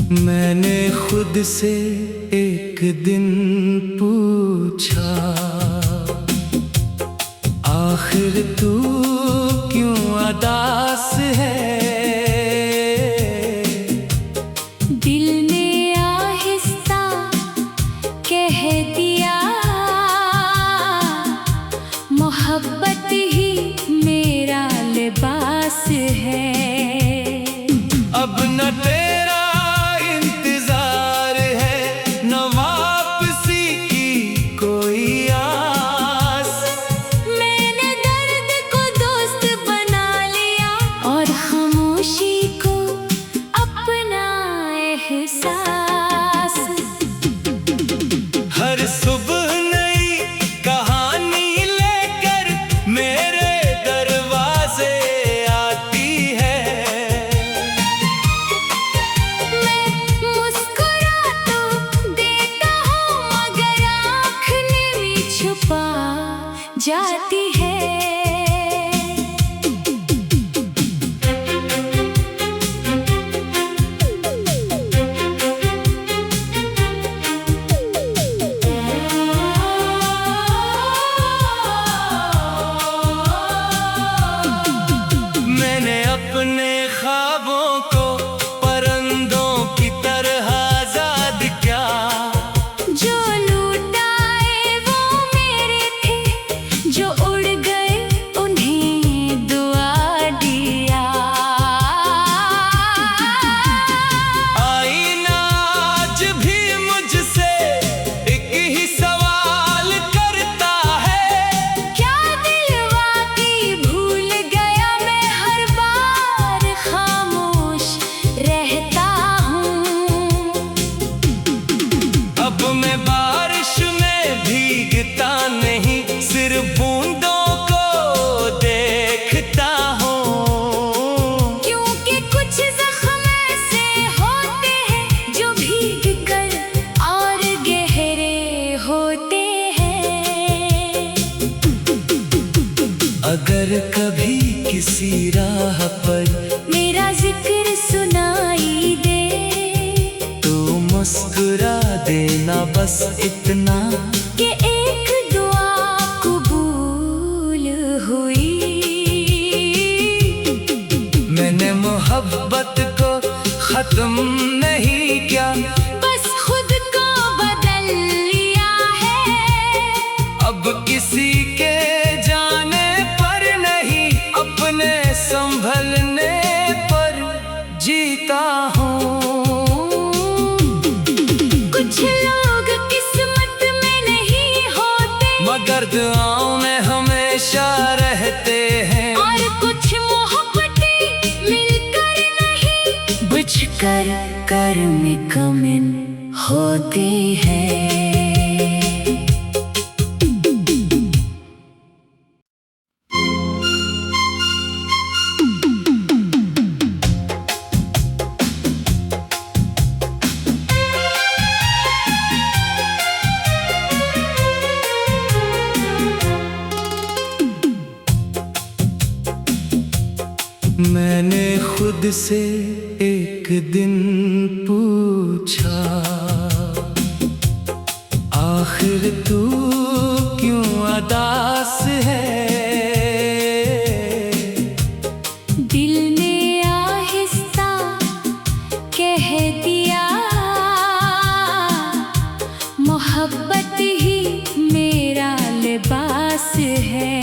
मैंने खुद से एक दिन पूछा, आखिर तू क्यों उदास है। दिल ने आहिस्ता कह दिया, मोहब्बत ही मेरा लिबास है। अब न तेरा इंतजार है, न वापसी की कोई आस। मैंने दर्द को दोस्त बना लिया और खामोशी को अपना एहसास। हर सुबह नई कहानी लेकर मेरे दरवाजे आती है। मुस्कुरा तो देता हूँ मगर आँख नीवी छुपा जाती है। मैंने अपने ख्वाबों को परिंदों की तरह आजाद किया। जो लूटाए वो मेरे थे, जो उड़ गए उन्हें दुआ दिया। आईना आज भी मुझसे एक ही सवाल करता है, क्या दिल वाकई भूल गया, मैं हर बार खामोश रहता हूँ। अब मैं बारिश में भीगता नहीं, सिर्फ बूंदों को देखता हूँ। क्योंकि कुछ जख्म ऐसे होते हैं जो भीग कर और गहरे होते हैं। अगर कभी किसी राह पर मेरा जिक्र सुनाई दे, तो मुस्कुरा देना बस इतना कि एक दुआ कबूल हुई। मैंने मोहब्बत को खत्म नहीं किया, बस खुद को बदल लिया है। अब किसी के जाने पर नहीं, अपने संभलने पर जीता हूँ। कुछ लोग किस्मत में नहीं होते, मगर दुआओं में हमेशा रहते हैं। और कुछ मोहब्बतें मिलकर नहीं, बुझकर कर्म कमिन होती है। मैंने खुद से एक दिन पूछा, आखिर तू क्यों उदास है। दिल ने आहिस्ता कह दिया, मोहब्बत ही मेरा लिबास है।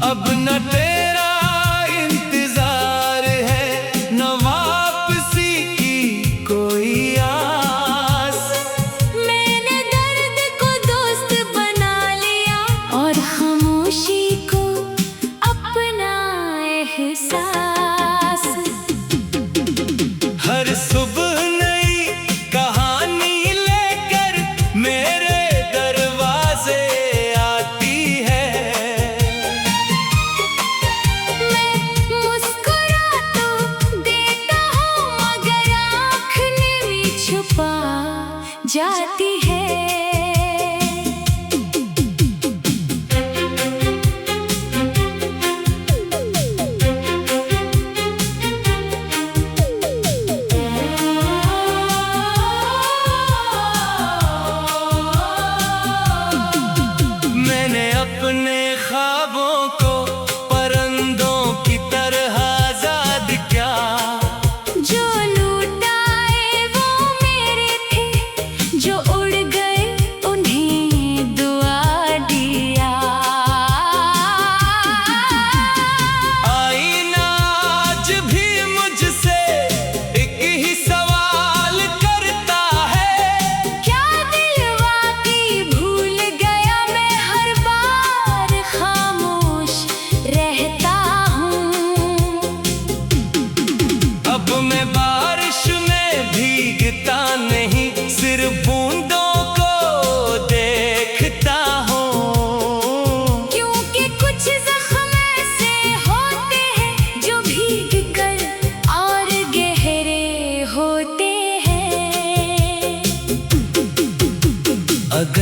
अब न तेरा इंतजार है, न वापसी की कोई आस। मैंने दर्द को दोस्त बना लिया और खामोशी को अपना एहसास। हर सुबह नई कहानी लेकर मेरे दरवाजे आती है।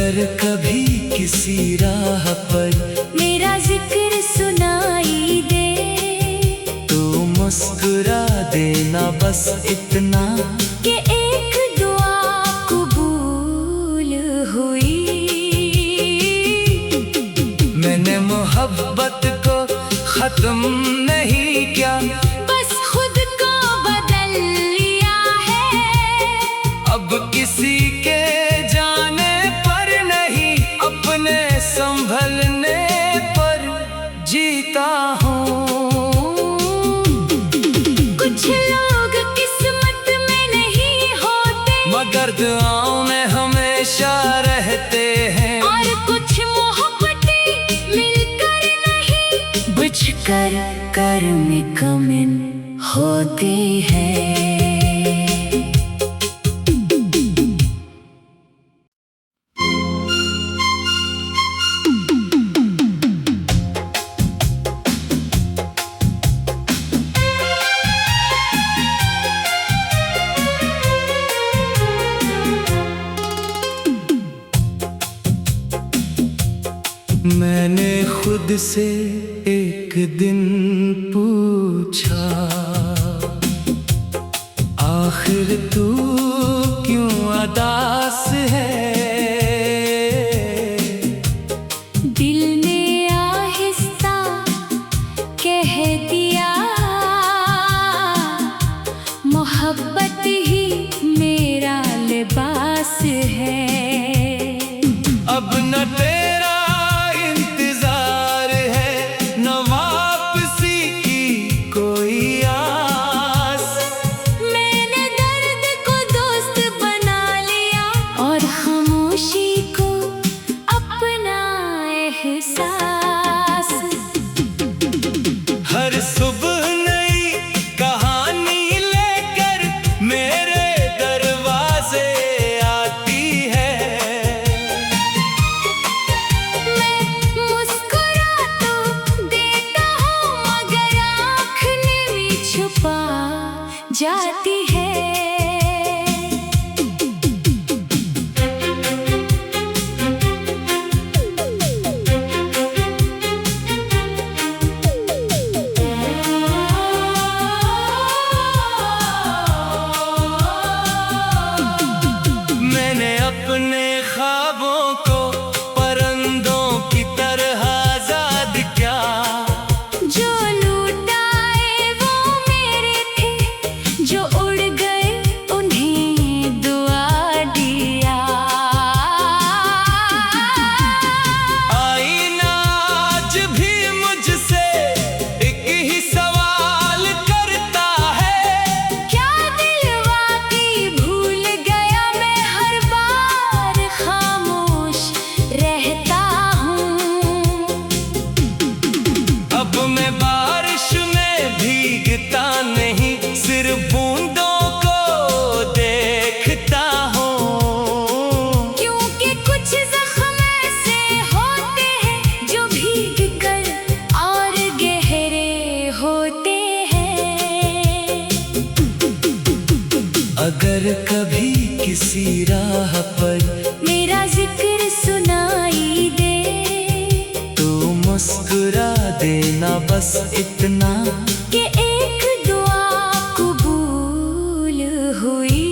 अगर कभी किसी राह पर मेरा जिक्र सुनाई दे तो मुस्कुरा देना बस इतना कि एक दुआ कबूल हुई। मैंने मोहब्बत को खत्म नहीं किया, बस खुद को बदल लिया है। अब किसी के जाने पर नहीं, अपने संभलने पर जीता हूँ। कुछ लोग किस्मत में नहीं होते, मगर दुआओं में हमेशा रहते हैं। और कुछ मोहब्बतें मिलकर नहीं, बुझकर कर्म कमिन होती है। मैंने खुद से एक दिन पूछा, आखिर तू क्यों उदास है? दिल ने आहिस्ता कह दिया, मोहब्बत ही मेरा लिबास है। अब न तेरा इंतजार है, न वापसी की कोई आस। मैंने दर्द को दोस्त बना लिया और खामोशी को अपना एहसास। हर सुबह नई कहानी लेकर मेरे दरवाजे आती है। मैं मुस्कुरा तो देता हूँ, मगर आँख में छुपा जाती है। मैंने अपने ख्वाबों को परिंदों की तरह आजाद किया। जो लूटाए वो मेरे थे, जो उड़ गए उन्हें दुआ दिया। आईना आज भी मुझसे एक ही सवाल करता है, क्या दिल वाकई भूल गया? मैं हर बार खामोश रहता हूँ। अब मैं बारिश में भीगता नहीं, सिर्फ बूंदों को देखता हूँ। क्योंकि कुछ जख्म ऐसे होते हैं जो भीग कर और गहरे होते हैं। अगर कभी किसी राह पर मेरा जिक्र सुनाई दे तो मुस्कुरा देना बस इतना कि एक दुआ कबूल हुई।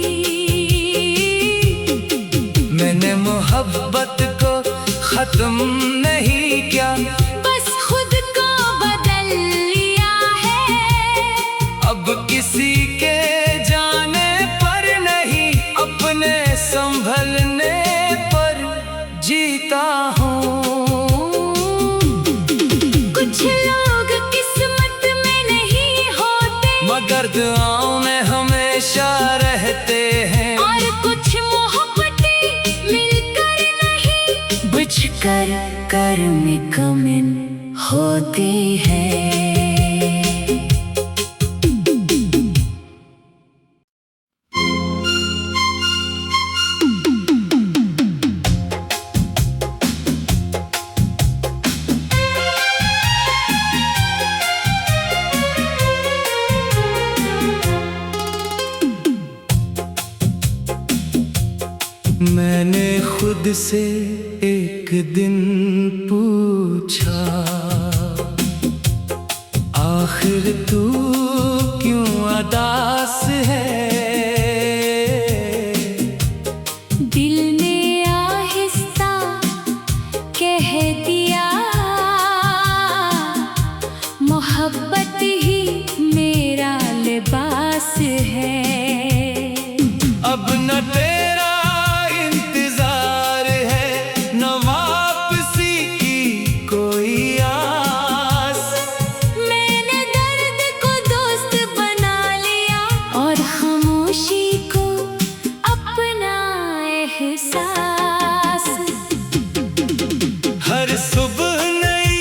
मैंने मोहब्बत को खत्म नहीं किया, बस खुद को बदल लिया है। अब किसी के जाने पर नहीं, अपने संभलने पर जीता हूँ। कुछ लोग किस्मत में नहीं होते, मगर दुआओं में हमेशा रहते हैं। और कुछ मोहब्बतें मिलकर नहीं, बुझकर कर्म कमिन होती है। मैंने खुद से एक दिन पूछा, आखिर तू क्यों उदास है। दिल ने आहिस्ता कह दिया, मोहब्बत ही मेरा लिबास है। अब न तेरा इंतजार है, न वापसी की कोई आस। मैंने दर्द को दोस्त बना लिया और खामोशी को अपना एहसास। हर सुबह नई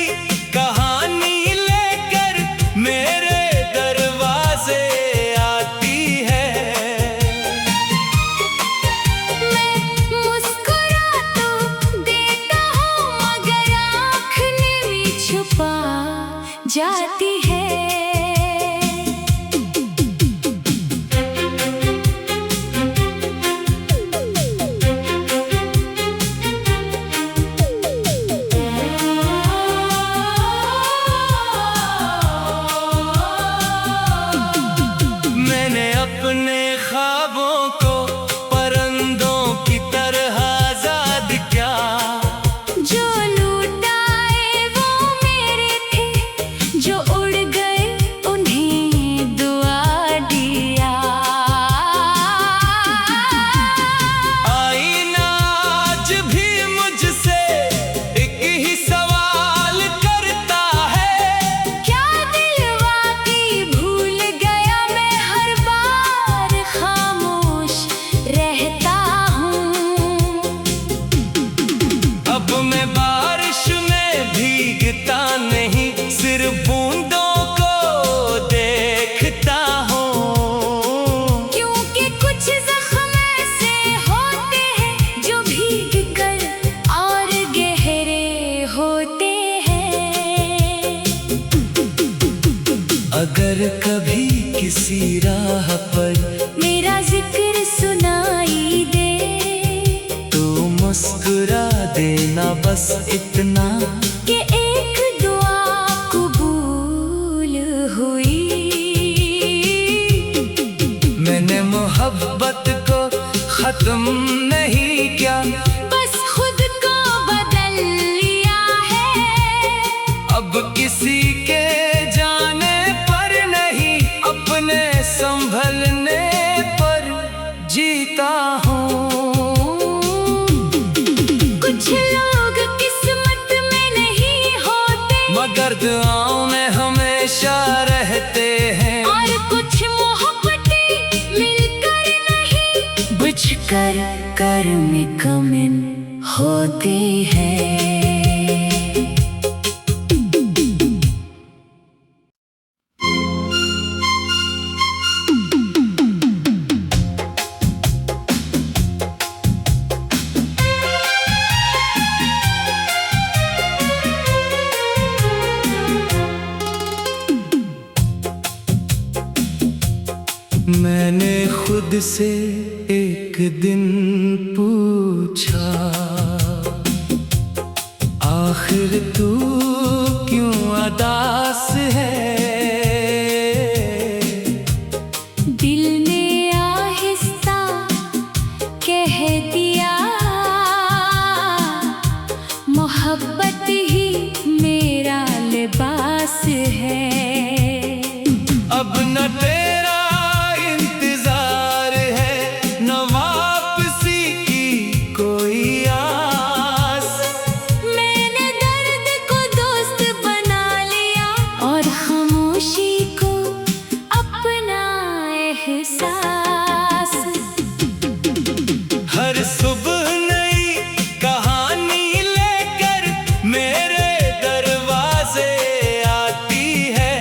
कहानी लेकर मेरे दरवाजे आती है। मैं मुस्कुरा तो देता हूँ, मगर आँख नीवी छुपा जाती है। मैंने अपने ख्वाबों को परिंदों की तरह आजाद किया। जो लूटाए वो मेरे थे, जो उड़ गए उन्हें दुआ दिया। आईना आज भी मुझसे एक ही सवाल करता है। क्या दिल वाकई भूल गया, मैं हर बार खामोश रहता हूँ। अब मैं बारिश में भीगता नहीं, सिर्फ बूंदों को देखता हूँ। क्योंकि कुछ जख्म ऐसे होते हैं जो भीग कर और गहरे होते हैं। अगर कभी किसी राह पर मेरा जिक्र सुनाई दे, तो मुस्कुरा देना बस इतना कि एक दुआ कबूल हुई। मैंने मोहब्बत को खत्म नहीं किया, बस खुद को बदल लिया है। अब किसी के जाने पर नहीं, अपने संभलने पर जीता हूँ। कुछ लोग किस्मत में नहीं होते, मगर दुआओं में हमेशा रहते हैं। और कुछ मोहब्बतें मिलकर नहीं, बुझकर कर्म कमिन होती है। मैंने खुद से एक दिन पूछा, आखिर तू क्यों उदास है। दिल ने आहिस्ता कह दिया, मोहब्बत ही मेरा लिबास है। अब न तेरा इंतजार है, न वापसी की कोई आस। मैंने दर्द को दोस्त बना लिया और खामोशी को अपना एहसास। हर सुबह नई कहानी लेकर मेरे दरवाजे आती है।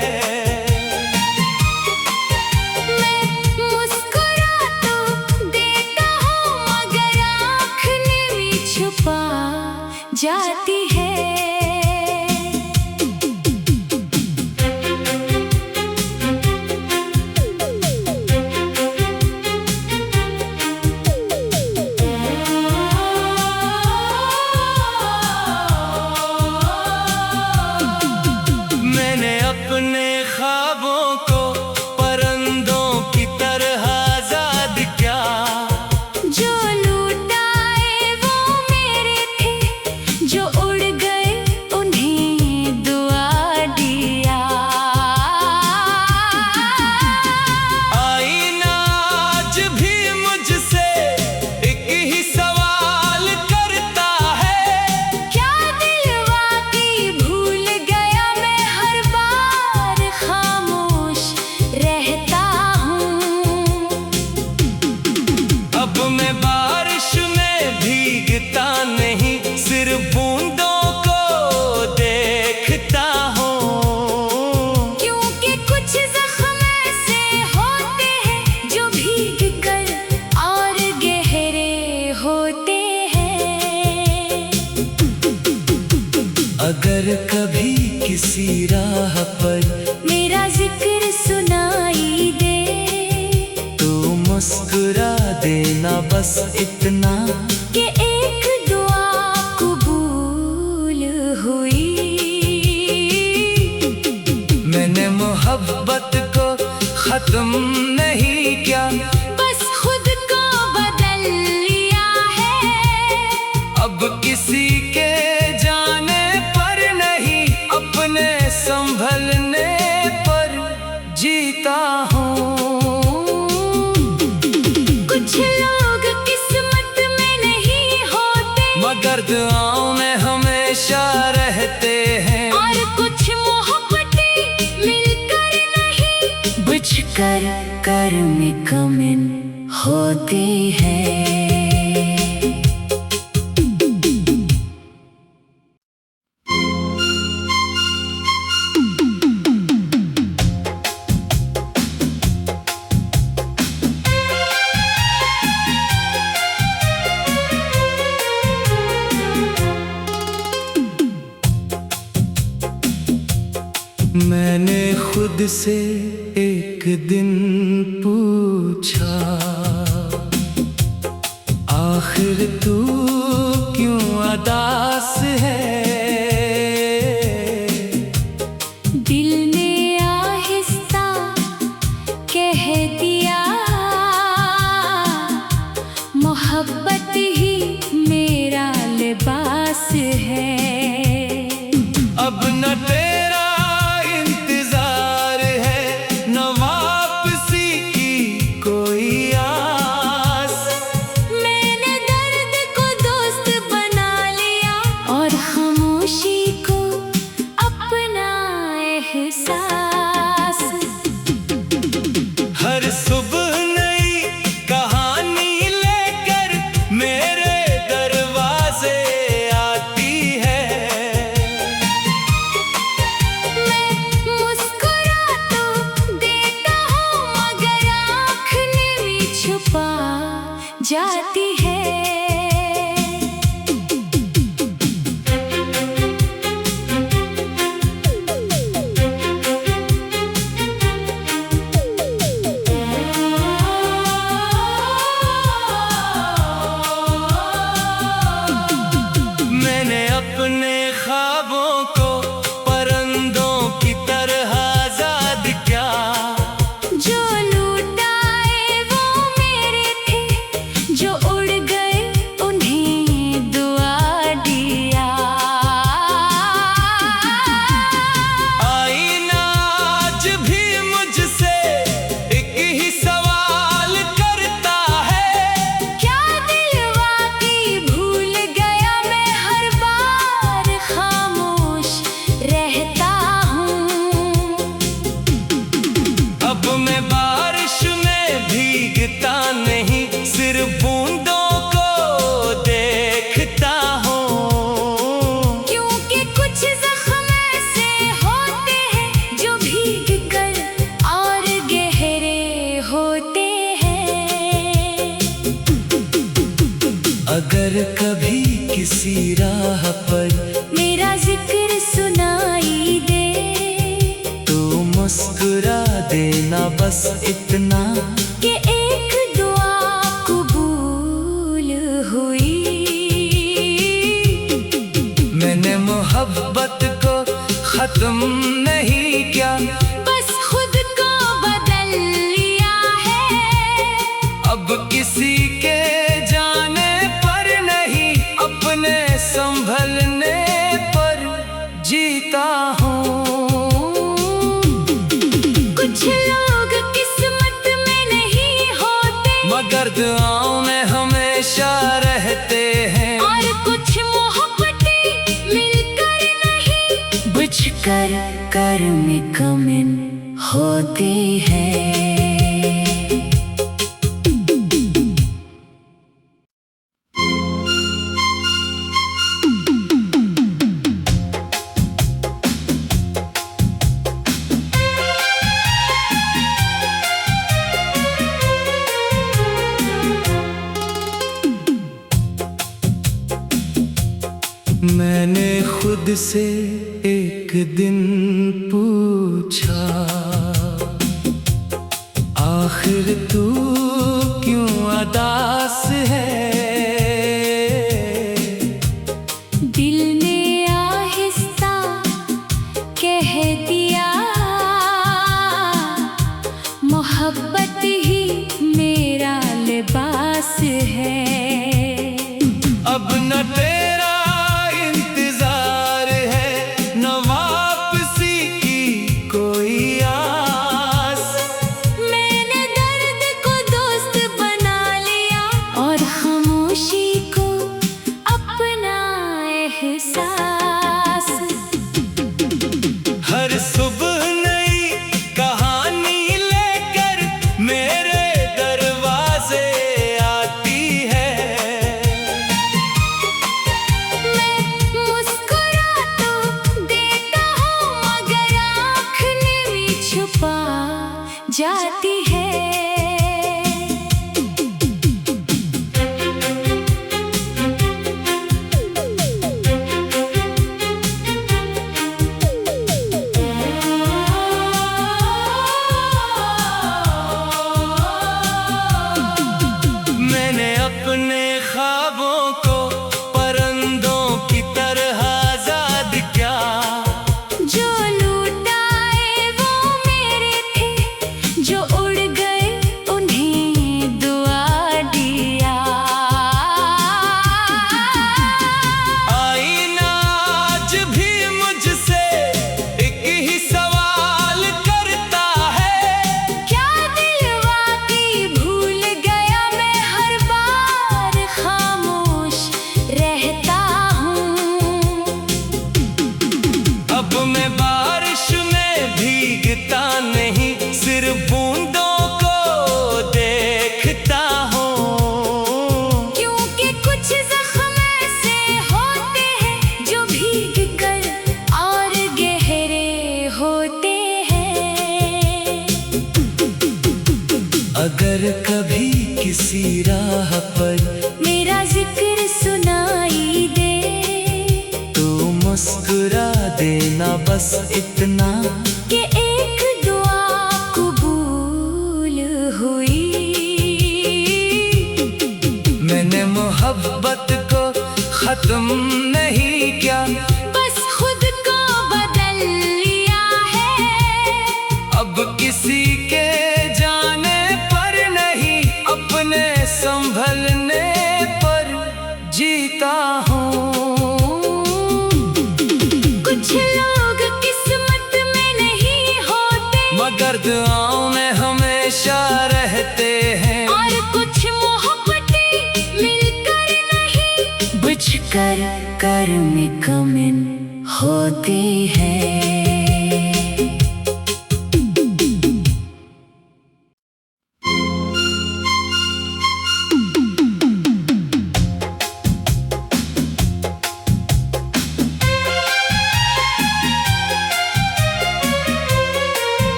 देना बस इतना कि एक दुआ कबूल हुई। मैंने मोहब्बत को खत्म नहीं किया, बस खुद को बदल लिया है। अब किसी के जाने पर नहीं, अपने संभलने पर जीता हूँ। कुछ लोग किस्मत में नहीं होते, मगर दुआओं में हमेशा रहते हैं। और कुछ मोहब्बतें मिलकर नहीं, बुझकर कर्म कमिन होती है। मैंने खुद से एक दिन पूछा, आखिर तू क्यों उदास है? दिल ने आहिस्ता कह दिया, मोहब्बत ही मेरा लिबास है। अब न तेरा इंतजार है, न वापसी की कोई आस। मैंने दर्द को दोस्त बना लिया, और खामोशी को अपना एहसास। हर सुबह नई कहानी लेकर मेरे दरवाजे आती है। मुस्कुरा तो देता हूँ, मगर आँख में छुपा जाती है। मैंने अपने ख्वाबों को परिंदों की तरह आजाद किया। जो लूटाए वो मेरे थे, जो उड़ गए उन्हें दुआ दिया। आईना आज भी मुझसे एक ही सवाल करता है, क्या दिल वाकई भूल गया? मैं हर बार खामोश रहता हूँ। अब मैं बारिश में भीगता नहीं, सिर्फ बूंदों को देखता हूँ। क्योंकि कुछ जख्म ऐसे होते हैं जो भीग कर और गहरे होते हैं। अगर कभी किसी राह पर मेरा जिक्र सुनाई दे, तो मुस्कुरा देना बस इतना कि एक दुआ कबूल हुई। मैंने मोहब्बत को खत्म नहीं किया, बस खुद को बदल लिया है। अब किसी के जाने पर नहीं, अपने संभलने पर जीता हूँ। कुछ लोग किस्मत में नहीं होते, मगर दुआओं में हमेशा रहते हैं। और कुछ मोहब्बतें मिलकर नहीं, बुझकर कर्म कमिन होती है। मैंने खुद से एक दिन पूछा, आखिर तू क्यों अदास है। दिल ने आहिस्ता कह दिया मोहब्बत ही मेरा लिबास है। अब न तेरा इंतजार है, न वापसी की कोई आस। मैंने दर्द को दोस्त बना लिया और खामोशी को अपना एहसास। हर सुबह नई कहानी लेकर मेरे दरवाजे आती है। मैं मुस्कुरा तो देता हूँ मगर आँख नीवी छुपा जाती है। मैंने अपने ख्वाबों को परिंदों की तरह आजाद किया। जो लूटाए वो मेरे थे, जो उड़ गए उन्हें दुआ दिया। आईना आज भी मुझसे एक ही सवाल करता है। क्या दिल वाकई भूल गया, मैं हर बार खामोश रहता हूँ। अब मैं बारिश में भीगता नहीं, सिर्फ बूंदों को देखता हूँ। क्योंकि कुछ जख्म ऐसे होते हैं जो भीग कर और गहरे होते हैं। अगर कभी किसी राह पर मेरा जिक्र सुनाई दे तो मुस्कुरा देना, बस इतना कि एक दुआ कबूल हुई। मैंने मोहब्बत को खत्म नहीं किया, बस खुद को बदल लिया है। अब किसी के जाने पर नहीं, अपने संभलने पर जीता हूँ। कुछ लोग किस्मत में नहीं होते मगर दुआओं में हमेशा रहते हैं। और कुछ मोहब्बतें मिलकर नहीं बुझकर कर में कमिन होती है।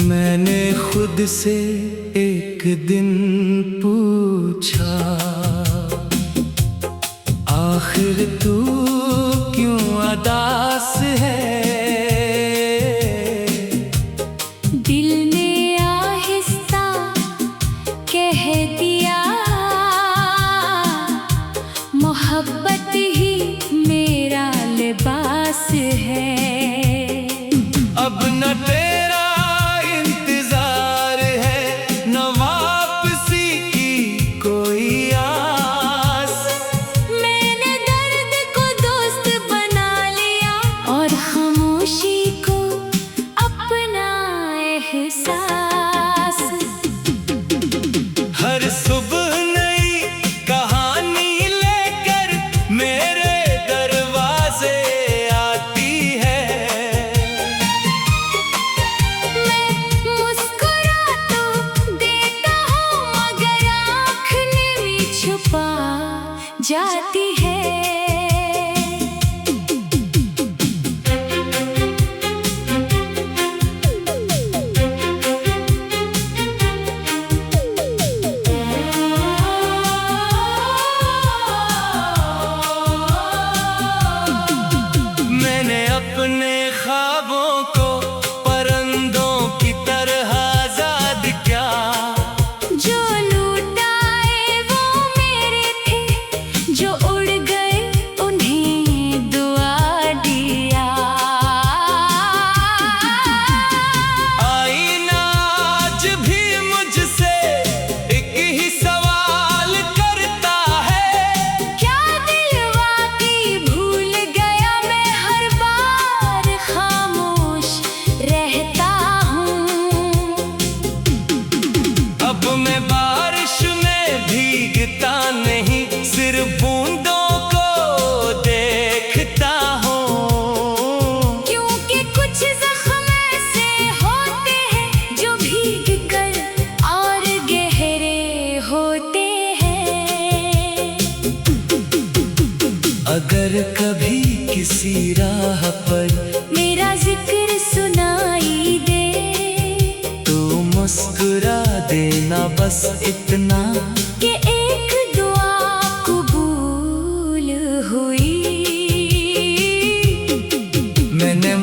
मैंने खुद से एक दिन पूछा, आखिर तू क्यों अदास है। दिल ने आहिस्ता कह दिया मोहब्बत ही मेरा लिबास है। अब न तेरा इंतजार है, न वापसी की कोई आस। मैंने दर्द को दोस्त बना लिया और हम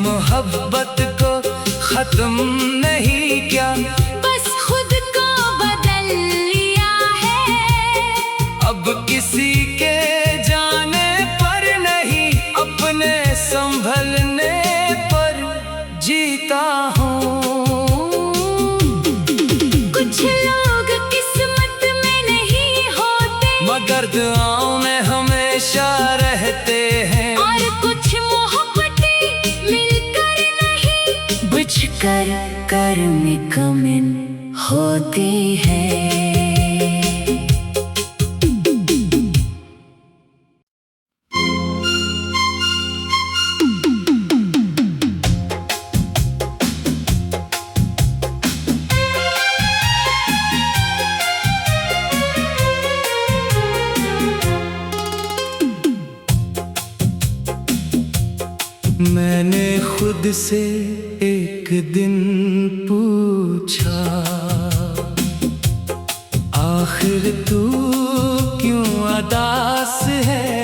मोहब्बत को खत्म नहीं क्या, बस खुद को बदल लिया है। अब किसी के जाने पर नहीं, अपने संभलने पर जीता हूँ। कुछ लोग किस्मत में नहीं होते, मगर दुआओं में हमेशा रहते हैं। और कुछ मोहब्बतें मिलकर नहीं, बुझकर कर्म कमिन होती है। मैंने खुद से एक दिन पूछा, आखिर तू क्यों उदास है।